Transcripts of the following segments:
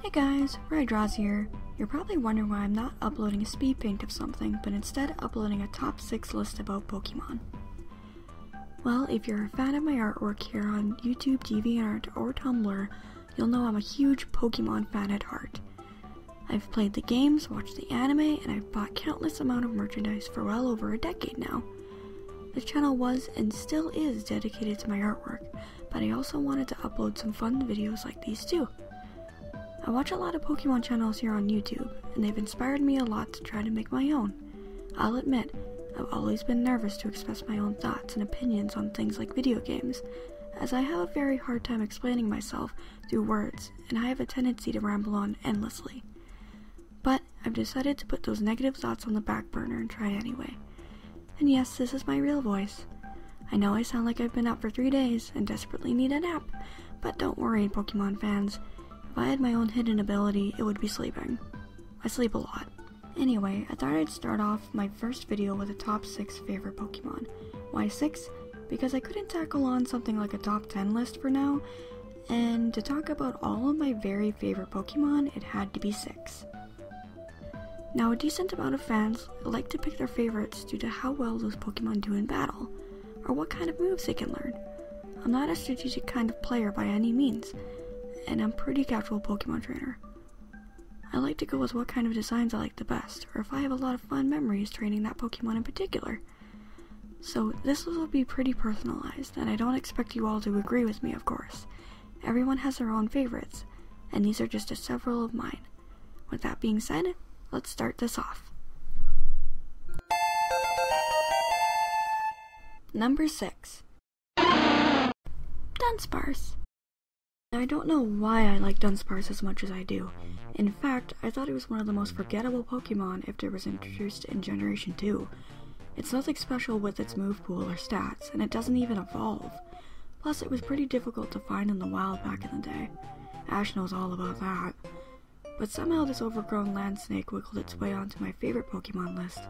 Hey guys, Rydraws here. You're probably wondering why I'm not uploading a speed paint of something, but instead uploading a top 6 list about Pokemon. Well, if you're a fan of my artwork here on YouTube, DeviantArt, or Tumblr, you'll know I'm a huge Pokemon fan at heart. I've played the games, watched the anime, and I've bought countless amount of merchandise for well over a decade now. The channel was and still is dedicated to my artwork, but I also wanted to upload some fun videos like these too. I watch a lot of Pokemon channels here on YouTube, and they've inspired me a lot to try to make my own. I'll admit, I've always been nervous to express my own thoughts and opinions on things like video games, as I have a very hard time explaining myself through words, and I have a tendency to ramble on endlessly. But I've decided to put those negative thoughts on the back burner and try anyway. And yes, this is my real voice. I know I sound like I've been up for 3 days and desperately need a nap, but don't worry, Pokemon fans. If I had my own hidden ability, it would be sleeping. I sleep a lot. Anyway, I thought I'd start off my first video with a top 6 favorite Pokemon. Why 6? Because I couldn't tackle on something like a top 10 list for now, and to talk about all of my very favorite Pokemon, it had to be 6. Now, a decent amount of fans like to pick their favorites due to how well those Pokemon do in battle, or what kind of moves they can learn. I'm not a strategic kind of player by any means, and I'm pretty casual Pokemon trainer. I like to go with what kind of designs I like the best, or if I have a lot of fun memories training that Pokemon in particular. So this will be pretty personalized, and I don't expect you all to agree with me, of course. Everyone has their own favorites, and these are just several of mine. With that being said, let's start this off. Number 6. Dunsparce. I don't know why I like Dunsparce as much as I do. In fact, I thought it was one of the most forgettable Pokemon if it was introduced in Generation 2. It's nothing special with its move pool or stats, and it doesn't even evolve. Plus, it was pretty difficult to find in the wild back in the day. Ash knows all about that. But somehow this overgrown land snake wiggled its way onto my favorite Pokemon list.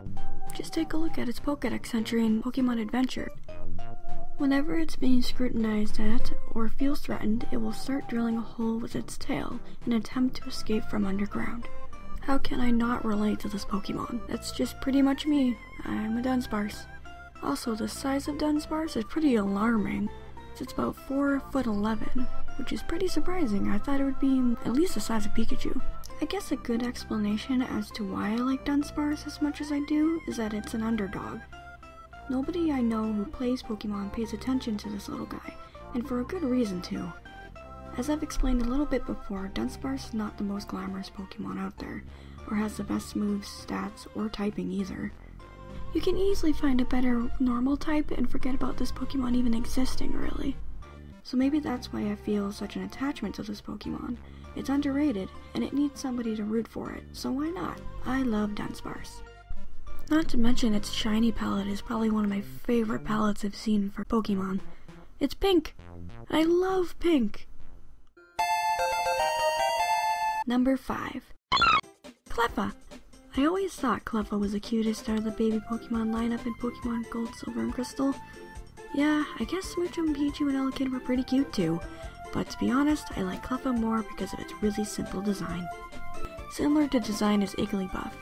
Just take a look at its Pokédex entry in Pokemon Adventure. Whenever it's being scrutinized at or feels threatened, it will start drilling a hole with its tail in an attempt to escape from underground. How can I not relate to this Pokemon? That's just pretty much me. I'm a Dunsparce. Also, the size of Dunsparce is pretty alarming. It's about 4'11", which is pretty surprising. I thought it would be at least the size of Pikachu. I guess a good explanation as to why I like Dunsparce as much as I do is that it's an underdog. Nobody I know who plays Pokemon pays attention to this little guy, and for a good reason too. As I've explained a little bit before, Dunsparce is not the most glamorous Pokemon out there, or has the best moves, stats, or typing either. You can easily find a better normal type and forget about this Pokemon even existing, really. So maybe that's why I feel such an attachment to this Pokemon. It's underrated, and it needs somebody to root for it, so why not? I love Dunsparce. Not to mention its shiny palette is probably one of my favorite palettes I've seen for Pokemon. It's pink! And I love pink! Number 5. Cleffa. I always thought Cleffa was the cutest out of the baby Pokemon lineup in Pokemon Gold, Silver, and Crystal. Yeah, I guess Smoochum, Pichu, and Elekid were pretty cute too, but to be honest, I like Cleffa more because of its really simple design. Similar to design as Igglybuff,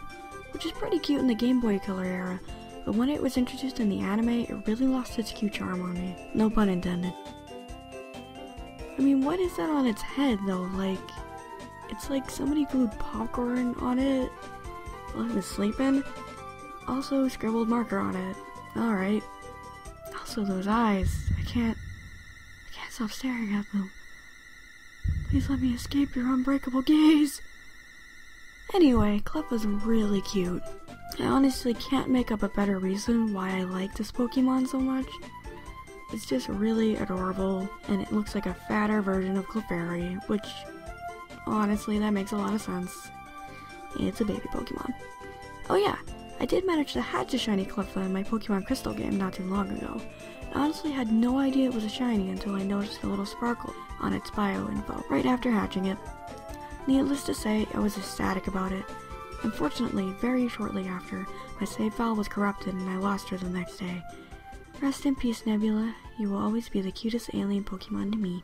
which is pretty cute in the Game Boy Color era, but when it was introduced in the anime, it really lost its cute charm on me. No pun intended. I mean, what is that on its head though? It's like somebody glued popcorn on it while it was sleeping. Also, scribbled marker on it. Alright. Also, those eyes. I can't stop staring at them. Please let me escape your unbreakable gaze. Anyway, Cleffa's really cute. I honestly can't make up a better reason why I like this Pokemon so much. It's just really adorable, and it looks like a fatter version of Clefairy, which, honestly, that makes a lot of sense. It's a baby Pokemon. Oh yeah, I did manage to hatch a shiny Cleffa in my Pokemon Crystal game not too long ago. I honestly had no idea it was a shiny until I noticed a little sparkle on its bio info right after hatching it. Needless to say, I was ecstatic about it. Unfortunately, very shortly after, my save file was corrupted and I lost her the next day. Rest in peace, Nebula. You will always be the cutest alien Pokemon to me.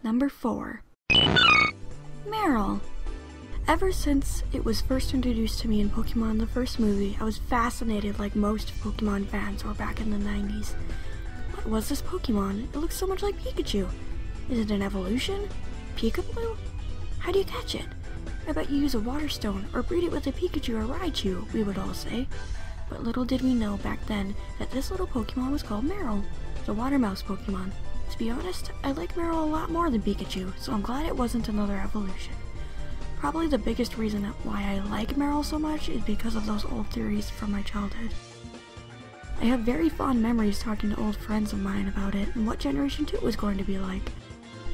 Number 4. Marill. Ever since it was first introduced to me in Pokemon the first movie, I was fascinated like most Pokemon fans were back in the 90s. What was this Pokemon? It looks so much like Pikachu. Is it an evolution? Pikachu? How do you catch it? I bet you use a water stone or breed it with a Pikachu or Raichu, we would all say. But little did we know back then that this little Pokemon was called Marill, the water mouse Pokemon. To be honest, I like Marill a lot more than Pikachu, so I'm glad it wasn't another evolution. Probably the biggest reason why I like Marill so much is because of those old theories from my childhood. I have very fond memories talking to old friends of mine about it and what Generation 2 was going to be like.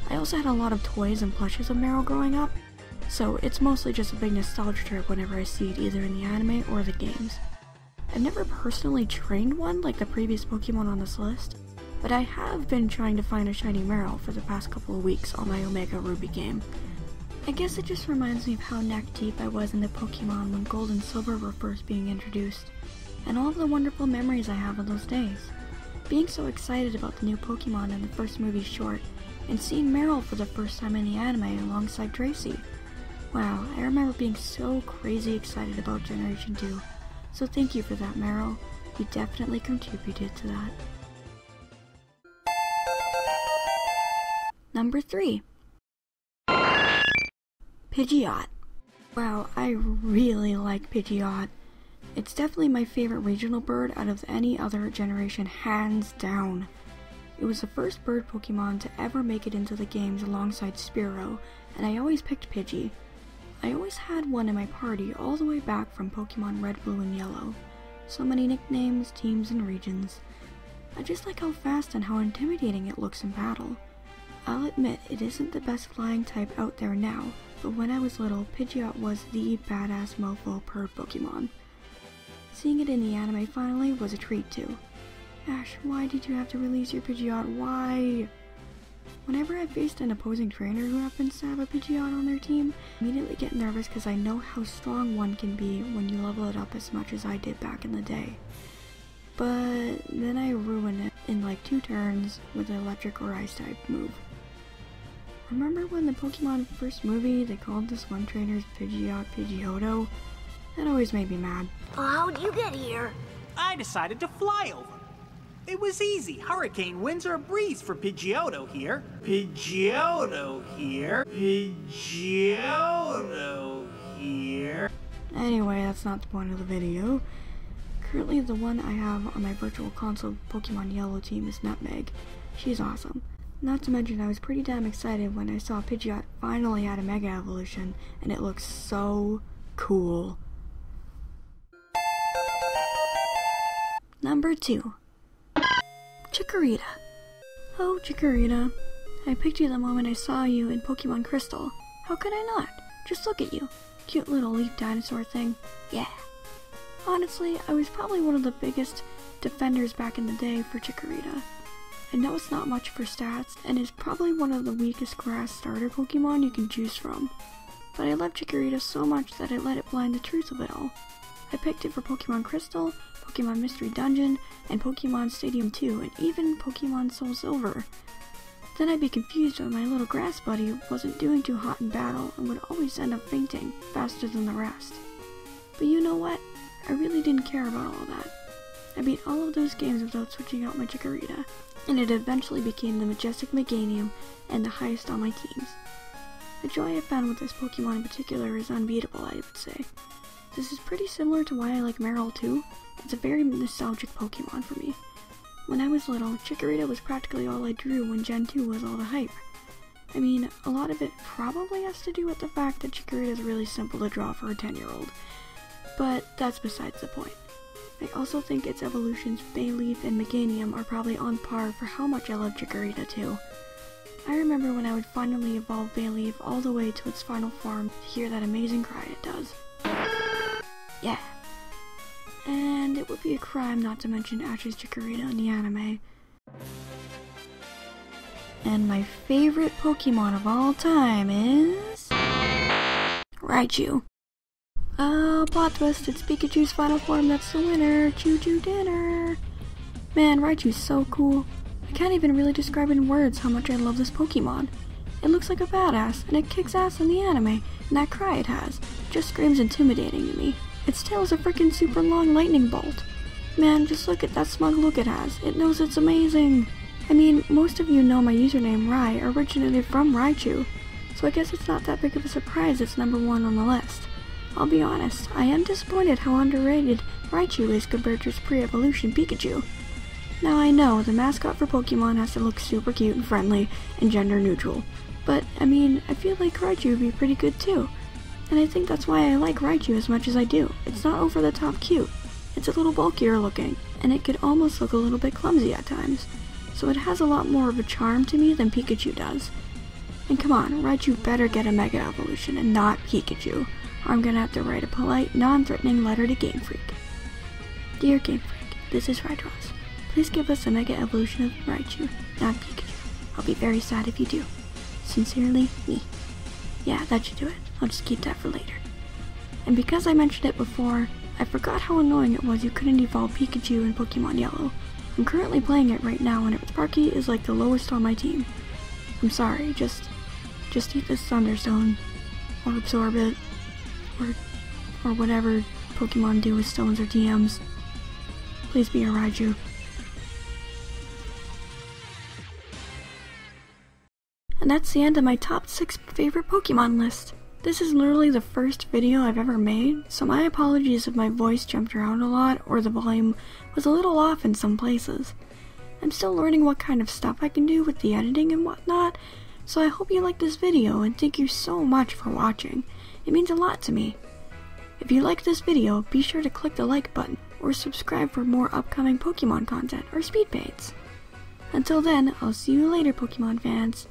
I also had a lot of toys and plushes of Marill growing up, so it's mostly just a big nostalgia trip whenever I see it either in the anime or the games. I've never personally trained one like the previous Pokemon on this list, but I have been trying to find a shiny Marill for the past couple of weeks on my Omega Ruby game. I guess it just reminds me of how neck deep I was into Pokemon when Gold and Silver were first being introduced, and all of the wonderful memories I have of those days. Being so excited about the new Pokemon in the first movie short, and seeing Marill for the first time in the anime alongside Tracy. Wow, I remember being so crazy excited about Generation 2, so thank you for that, Marill. You definitely contributed to that. Number 3. Pidgeot. Wow, I really like Pidgeot. It's definitely my favorite regional bird out of any other generation, hands down. It was the first bird Pokemon to ever make it into the games alongside Spearow, and I always picked Pidgey. I always had one in my party all the way back from Pokemon Red, Blue, and Yellow. So many nicknames, teams, and regions. I just like how fast and how intimidating it looks in battle. I'll admit it isn't the best flying type out there now, but when I was little, Pidgeot was the badass mofo bird Pokemon. Seeing it in the anime finally was a treat too. Ash, why did you have to release your Pidgeot? Why? Whenever I faced an opposing trainer who happens to have a Pidgeot on their team, I immediately get nervous because I know how strong one can be when you level it up as much as I did back in the day. But then I ruin it in like 2 turns with an electric or ice type move. Remember when the Pokemon first movie, they called this one trainer's Pidgeot Pidgeotto? That always made me mad. Well, how'd you get here? I decided to fly over. It was easy. Hurricane winds are a breeze for Pidgeotto here. Pidgeotto here. Pidgeotto here. Anyway, that's not the point of the video. Currently, the one I have on my Virtual Console Pokemon Yellow team is Nutmeg. She's awesome. Not to mention, I was pretty damn excited when I saw Pidgeot finally had a Mega Evolution, and it looks so cool. Number 2. Chikorita. Oh, Chikorita. I picked you the moment I saw you in Pokemon Crystal. How could I not? Just look at you. Cute little leaf dinosaur thing. Yeah. Honestly, I was probably one of the biggest defenders back in the day for Chikorita. I know it's not much for stats, and is probably one of the weakest grass starter Pokemon you can choose from. But I love Chikorita so much that I let it blind the truth of it all. I picked it for Pokemon Crystal, Pokemon Mystery Dungeon, and Pokemon Stadium 2, and even Pokemon Soul Silver. Then I'd be confused when my little grass buddy wasn't doing too hot in battle and would always end up fainting faster than the rest. But you know what? I really didn't care about all that. I beat all of those games without switching out my Chikorita, and it eventually became the Majestic Meganium and the highest on my teams. The joy I found with this Pokemon in particular is unbeatable, I would say. This is pretty similar to why I like Marill too. It's a very nostalgic Pokemon for me. When I was little, Chikorita was practically all I drew when Gen 2 was all the hype. I mean, a lot of it probably has to do with the fact that Chikorita is really simple to draw for a 10-year-old, but that's besides the point. I also think its evolutions, Bayleaf and Meganium, are probably on par for how much I love Chikorita too. I remember when I would finally evolve Bayleaf all the way to its final form to hear that amazing cry it does. Yeah. And it would be a crime not to mention Ash's Chikorita in the anime. And my favorite Pokemon of all time is... Raichu. Oh, plot twist, it's Pikachu's final form that's the winner. Choo-choo dinner. Man, Raichu's so cool. I can't even really describe in words how much I love this Pokemon. It looks like a badass, and it kicks ass in the anime, and that cry it has just screams intimidating to me. Its tail is a freaking super long lightning bolt. Man, just look at that smug look it has. It knows it's amazing. I mean, most of you know my username Rai originated from Raichu, so I guess it's not that big of a surprise it's number 1 on the list. I'll be honest, I am disappointed how underrated Raichu is compared to its pre-evolution Pikachu. Now I know, the mascot for Pokemon has to look super cute and friendly and gender neutral, but I mean, I feel like Raichu would be pretty good too. And I think that's why I like Raichu as much as I do. It's not over the top cute. It's a little bulkier looking, and it could almost look a little bit clumsy at times. So it has a lot more of a charm to me than Pikachu does. And come on, Raichu better get a Mega Evolution and not Pikachu, or I'm gonna have to write a polite, non-threatening letter to Game Freak. Dear Game Freak, this is Rydros. Please give us a Mega Evolution of Raichu, not Pikachu. I'll be very sad if you do. Sincerely, me. Yeah, that should do it. I'll just keep that for later. And because I mentioned it before, I forgot how annoying it was you couldn't evolve Pikachu in Pokemon Yellow. I'm currently playing it right now and Sparky is like the lowest on my team. I'm sorry, just eat this Thunderstone, or absorb it, or whatever Pokemon do with stones or TMs. Please be a Raichu. And that's the end of my top 6 favorite Pokemon list. This is literally the first video I've ever made, so my apologies if my voice jumped around a lot or the volume was a little off in some places. I'm still learning what kind of stuff I can do with the editing and whatnot, so I hope you like this video and thank you so much for watching. It means a lot to me. If you like this video, be sure to click the like button or subscribe for more upcoming Pokemon content or speed paints. Until then, I'll see you later, Pokemon fans.